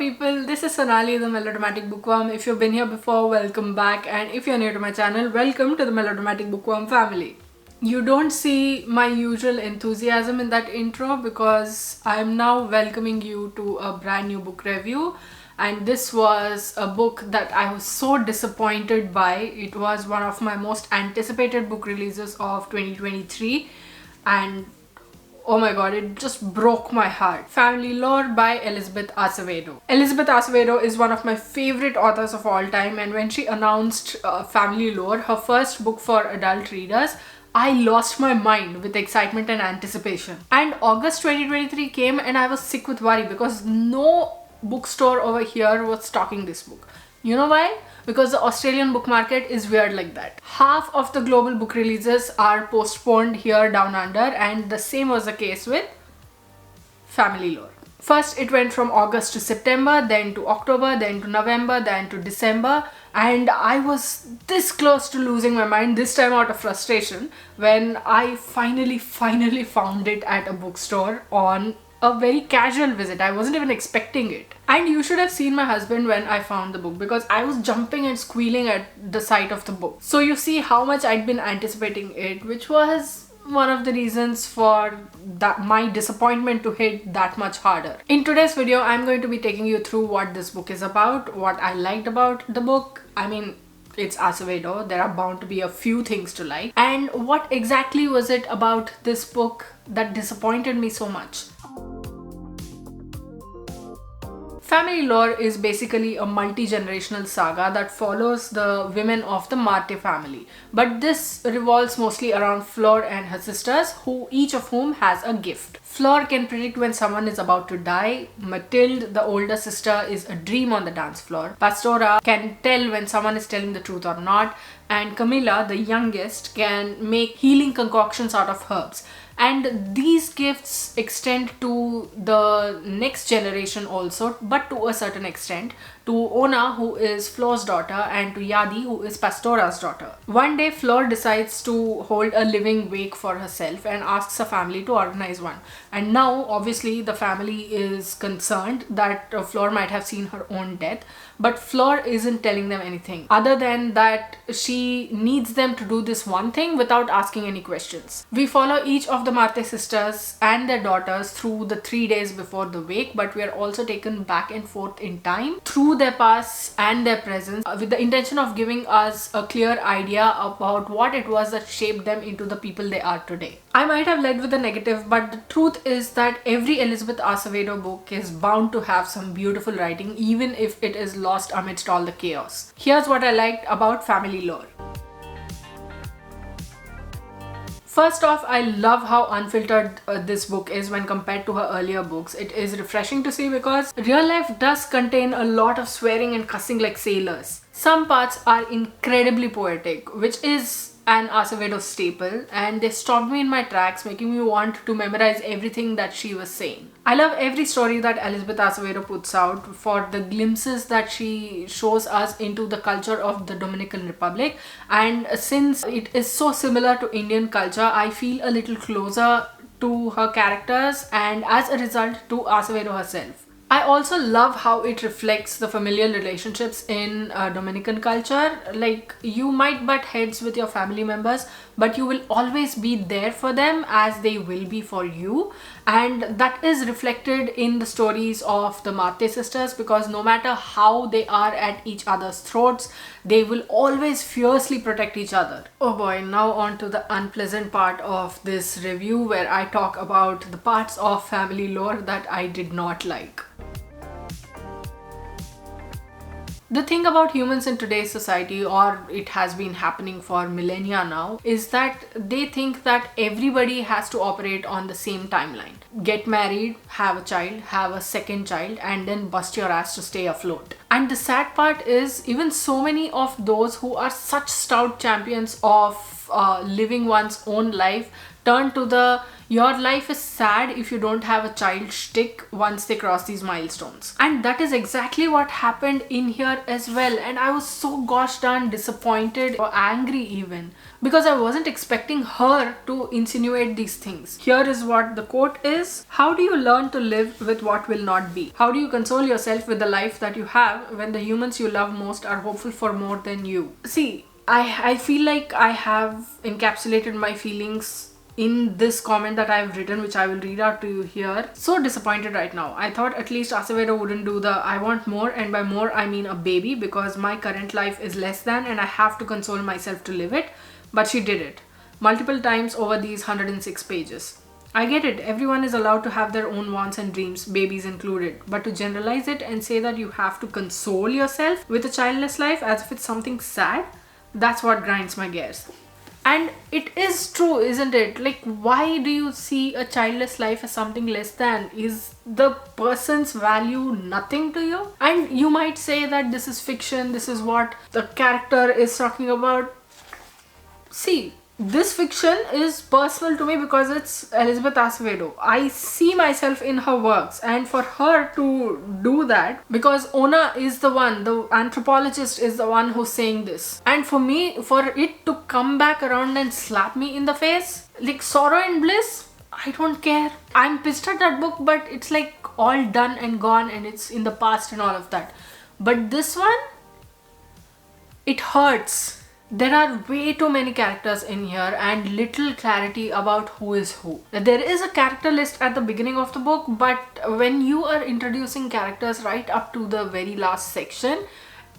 people, this is Sonali, the Melodramatic Bookworm. If you've been here before, welcome back, and if you're new to my channel, welcome to the Melodramatic Bookworm family. You don't see my usual enthusiasm in that intro because I'm now welcoming you to a brand new book review, and this was a book that I was so disappointed by. It was one of my most anticipated book releases of 2023, and oh my god, it just broke my heart. Family Lore by Elizabeth Acevedo. Elizabeth Acevedo is one of my favorite authors of all time, and when she announced Family Lore, her first book for adult readers, I lost my mind with excitement and anticipation. And August 2023 came and I was sick with worry because no bookstore over here was stocking this book. You know why? Because the Australian book market is weird like that. Half of the global book releases are postponed here down under, and the same was the case with Family Lore. First it went from August to September, then to October, then to November, then to December, and I was this close to losing my mind, this time out of frustration, when I finally found it at a bookstore on a very casual visit. I wasn't even expecting it. And you should have seen my husband when I found the book because I was jumping and squealing at the sight of the book. So you see how much I'd been anticipating it, which was one of the reasons for my disappointment to hit that much harder. In today's video, I'm going to be taking you through what this book is about, what I liked about the book. I mean, it's Acevedo, there are bound to be a few things to like. And what exactly was it about this book that disappointed me so much? Family Lore is basically a multi-generational saga that follows the women of the Marte family. But this revolves mostly around Fleur and her sisters, each of whom has a gift. Fleur can predict when someone is about to die. Mathilde, the older sister, is a dream on the dance floor. Pastora can tell when someone is telling the truth or not. And Camilla, the youngest, can make healing concoctions out of herbs. And these gifts extend to the next generation also, but to a certain extent, to Ona, who is Fleur's daughter, and to Yadi, who is Pastora's daughter. One day, Fleur decides to hold a living wake for herself and asks her family to organize one. And now, obviously, the family is concerned that Fleur might have seen her own death, but Fleur isn't telling them anything other than that she needs them to do this one thing without asking any questions. We follow each of the Marte sisters and their daughters through the 3 days before the wake, but we are also taken back and forth in time through their pasts and their presence with the intention of giving us a clear idea about what it was that shaped them into the people they are today. I might have led with the negative, but the truth is that every Elizabeth Acevedo book is bound to have some beautiful writing, even if it is lost amidst all the chaos. Here's what I liked about Family Lore. First off, I love how unfiltered this book is when compared to her earlier books. It is refreshing to see because real life does contain a lot of swearing and cussing like sailors. Some parts are incredibly poetic, which is an Acevedo staple, and they stopped me in my tracks, making me want to memorize everything that she was saying. I love every story that Elizabeth Acevedo puts out for the glimpses that she shows us into the culture of the Dominican Republic, and since it is so similar to Indian culture, I feel a little closer to her characters and as a result to Acevedo herself. I also love how it reflects the familial relationships in Dominican culture. Like, you might butt heads with your family members, but you will always be there for them as they will be for you. And that is reflected in the stories of the Marte sisters, because no matter how they are at each other's throats, they will always fiercely protect each other. Oh boy, now on to the unpleasant part of this review where I talk about the parts of Family Lore that I did not like. The thing about humans in today's society, or it has been happening for millennia now, is that they think that everybody has to operate on the same timeline. Get married, have a child, have a second child, and then bust your ass to stay afloat. And the sad part is, even so many of those who are such stout champions of living one's own life turn to the your life is sad if you don't have a child shtick once they cross these milestones. And that is exactly what happened in here as well. And I was so gosh darn disappointed or angry even, because I wasn't expecting her to insinuate these things. Here is what the quote is: "How do you learn to live with what will not be? How do you console yourself with the life that you have when the humans you love most are hopeful for more than you?" See, I feel like I have encapsulated my feelings in this comment that I've written, which I will read out to you here. So disappointed right now. I thought at least Acevedo wouldn't do the "I want more," and by more I mean a baby, because my current life is less than and I have to console myself to live it. But she did it multiple times over these 106 pages. I get it, everyone is allowed to have their own wants and dreams, babies included, but to generalize it and say that you have to console yourself with a childless life as if it's something sad, that's what grinds my gears. And it is true, isn't it? Like, why do you see a childless life as something less than? Is the person's value nothing to you? And you might say that this is fiction, this is what the character is talking about. See, this fiction is personal to me because it's Elizabeth Acevedo. I see myself in her works, and for her to do that, because Ona is the one, the anthropologist is the one who's saying this, and for me, for it to come back around and slap me in the face, like Sorrow and Bliss, I don't care. I'm pissed at that book, but it's like all done and gone and it's in the past and all of that. But this one, it hurts. There are way too many characters in here and little clarity about who is who. There is a character list at the beginning of the book, but when you are introducing characters right up to the very last section,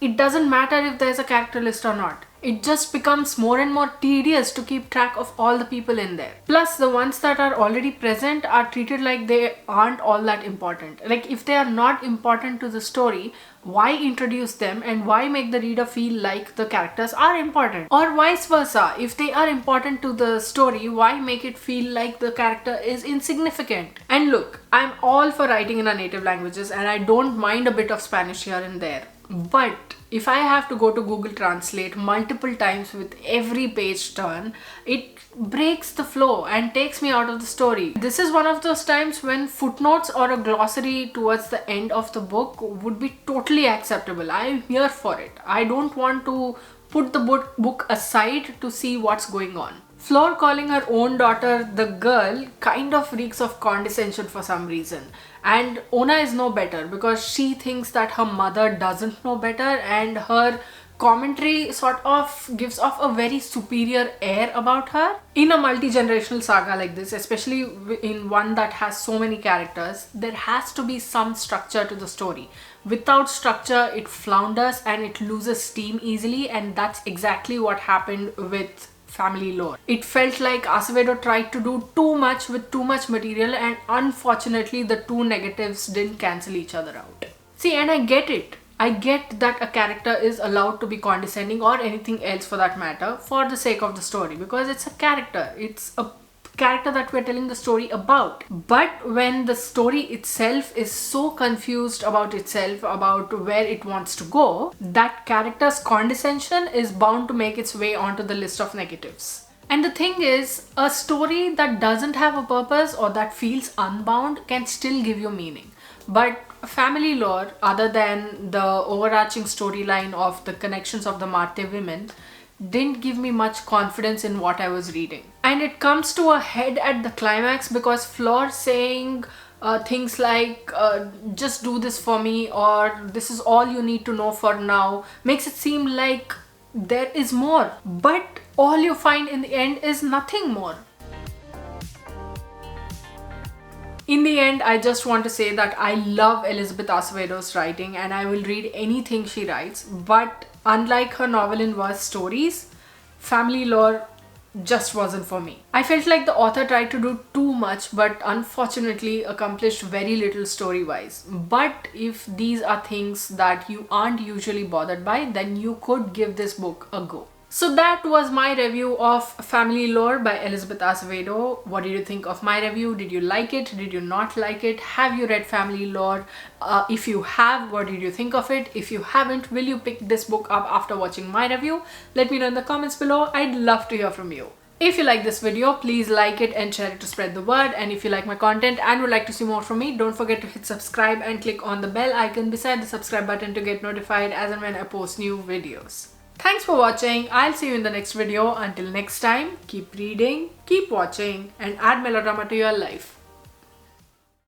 it doesn't matter if there's a character list or not. It just becomes more and more tedious to keep track of all the people in there. Plus, the ones that are already present are treated like they aren't all that important. Like, if they are not important to the story, why introduce them and why make the reader feel like the characters are important? Or vice versa, if they are important to the story, why make it feel like the character is insignificant? And look, I'm all for writing in our native languages and I don't mind a bit of Spanish here and there. But if I have to go to Google Translate multiple times with every page turn, it breaks the flow and takes me out of the story. This is one of those times when footnotes or a glossary towards the end of the book would be totally acceptable. I'm here for it. I don't want to put the book aside to see what's going on. Fleur calling her own daughter the girl kind of reeks of condescension for some reason. And Ona is no better because she thinks that her mother doesn't know better, and her commentary sort of gives off a very superior air about her. In a multi-generational saga like this, especially in one that has so many characters, there has to be some structure to the story. Without structure, it flounders and it loses steam easily, and that's exactly what happened with Family Lore. It felt like Acevedo tried to do too much with too much material, and unfortunately the two negatives didn't cancel each other out. See, and I get it. I get that a character is allowed to be condescending, or anything else for that matter, for the sake of the story, because it's a character. It's a character that we're telling the story about. But when the story itself is so confused about itself, about where it wants to go, that character's condescension is bound to make its way onto the list of negatives. And the thing is, a story that doesn't have a purpose or that feels unbound can still give you meaning. But Family Lore, other than the overarching storyline of the connections of the Marte women, didn't give me much confidence in what I was reading. And it comes to a head at the climax because Fleur saying things like just do this for me, or this is all you need to know for now, makes it seem like there is more, but all you find in the end is nothing more. In the end, I just want to say that I love Elizabeth Acevedo's writing and I will read anything she writes, but unlike her novel in verse stories, Family Lore just wasn't for me. I felt like the author tried to do too much but unfortunately accomplished very little story-wise. But if these are things that you aren't usually bothered by, then you could give this book a go. So that was my review of Family Lore by Elizabeth Acevedo. What did you think of my review? Did you like it? Did you not like it? Have you read Family Lore? If you have, what did you think of it? If you haven't, will you pick this book up after watching my review? Let me know in the comments below. I'd love to hear from you. If you like this video, please like it and share it to spread the word. And if you like my content and would like to see more from me, don't forget to hit subscribe and click on the bell icon beside the subscribe button to get notified as and when I post new videos. Thanks for watching. I'll see you in the next video. Until next time, keep reading, keep watching, and add melodrama to your life.